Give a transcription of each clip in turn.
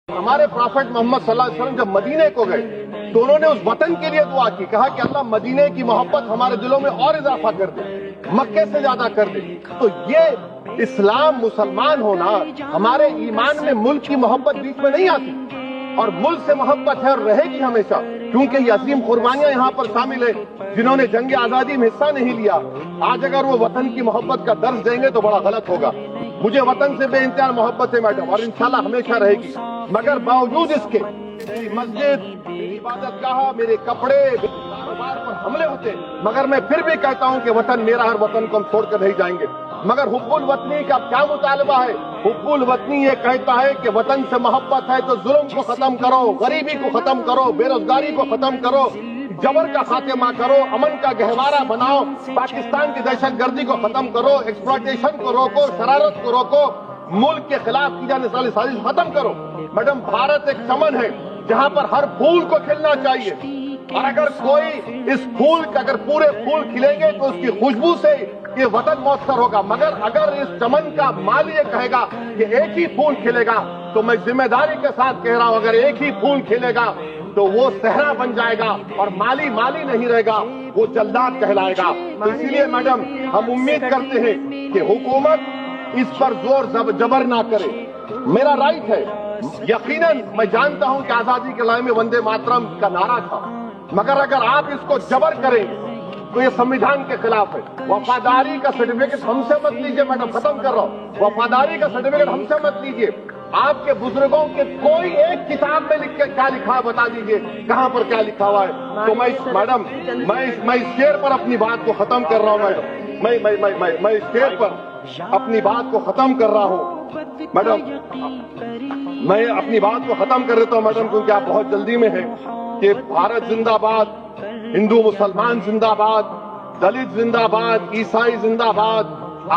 ہمارے پروفٹ محمد صلی اللہ علیہ وسلم جب مدینے کو گئے تو انہوں نے اس وطن کے لیے دعا کی، کہا کہ اللہ مدینے کی محبت ہمارے دلوں میں اور اضافہ کر دے، مکے سے زیادہ کر دے۔ تو یہ اسلام مسلمان ہونا، ہمارے ایمان میں ملک کی محبت بیچ میں نہیں آتی، اور ملک سے محبت ہے اور رہے گی ہمیشہ، کیونکہ یہ عظیم قربانیاں یہاں پر شامل ہیں جنہوں نے جنگ آزادی میں حصہ نہیں لیا۔ آج اگر وہ وطن کی محبت کا درس دیں گے تو بڑا غلط ہوگا۔ مجھے وطن سے بے انتہا محبت ہے میڈم، اور انشاءاللہ ہمیشہ رہے گی، مگر باوجود اس کے میری مسجد، میری عبادت گاہ، میرے کپڑے، میرے کاروبار پر حملے ہوتے، مگر میں پھر بھی کہتا ہوں کہ وطن میرا، ہر وطن کو ہم چھوڑ کر نہیں جائیں گے۔ مگر حب الوطنی کا کیا مطالبہ ہے؟ حب الوطنی یہ کہتا ہے کہ وطن سے محبت ہے تو ظلم کو ختم کرو، غریبی کو ختم کرو، بے روزگاری کو ختم کرو، جبر کا خاتمہ کرو، امن کا گہوارہ بناؤ، پاکستان کی دہشت گردی کو ختم کرو، ایکسپلائٹیشن کو روکو، شرارت کو روکو، ملک کے خلاف کی جانے والی سازش ختم کرو۔ میڈم، بھارت ایک چمن ہے جہاں پر ہر پھول کو کھلنا چاہیے، اور اگر کوئی اس پھول کا اگر پورے پھول کھلیں گے تو اس کی خوشبو سے یہ وطن مؤثر ہوگا، مگر اگر اس چمن کا مالی یہ کہے گا کہ ایک ہی پھول کھلے گا، تو میں ذمہ داری کے ساتھ کہہ رہا ہوں اگر ایک ہی پھول کھلے گا تو وہ صحرا بن جائے گا، اور مالی نہیں رہے گا، وہ جلدات کہلائے گا۔ تو اسی لیے میڈم ہم امید کرتے ہیں کہ حکومت اس پر زور جبر نہ کرے۔ میرا رائٹ ہے، یقیناً میں جانتا ہوں کہ آزادی کے لڑائی میں وندے ماترم کا نعرہ تھا، مگر اگر آپ اس کو جبر کریں تو یہ سمویدھان کے خلاف ہے۔ وفاداری کا سرٹیفکیٹ ہم سے مت لیجئے میڈم، ختم کر رہا ہوں، وفاداری کا سرٹیفکیٹ ہم سے مت لیجئے۔ آپ کے بزرگوں کے کوئی ایک کتاب میں لکھ کے کیا لکھا ہے بتا دیجئے، کہاں پر کیا لکھا ہوا ہے۔ تو میڈم میں اس شعر پر اپنی بات کو ختم کر رہا ہوں میڈم، میں اس شعر پر اپنی بات کو ختم کر رہا ہوں میڈم، میں اپنی بات کو ختم کر دیتا ہوں میڈم، کیونکہ آپ بہت جلدی میں ہیں۔ کہ بھارت زندہ باد، ہندو مسلمان زندہ باد، دلت زندہ باد، عیسائی زندہ باد،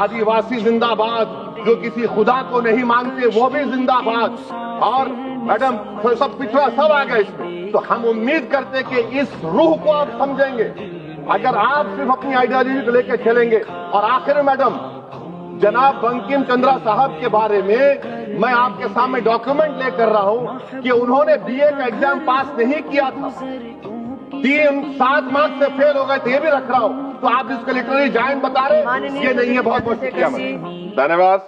آدیواسی زندہ باد، جو کسی خدا کو نہیں مانتے وہ بھی زندہ باد، اور میڈم سب پچھڑا سب آ گئے اس میں۔ تو ہم امید کرتے کہ اس روح کو آپ سمجھیں گے اگر آپ صرف اپنی آئیڈیالوجی کو لے کے چلیں گے۔ اور آخر میں میڈم، جناب بنکم چندرا صاحب کے بارے میں آپ کے سامنے ڈاکیومنٹ لے کر رہا ہوں کہ انہوں نے بی اے کا ایگزام پاس نہیں کیا تھا، 7 مارکس سے فیل ہو گئے تھے، یہ بھی رکھ رہا ہوں۔ تو آپ اس کو لٹرری جائنٹ بتا رہے، یہ نہیں ہے۔ بہت بہت شکریہ۔ دھنیواد۔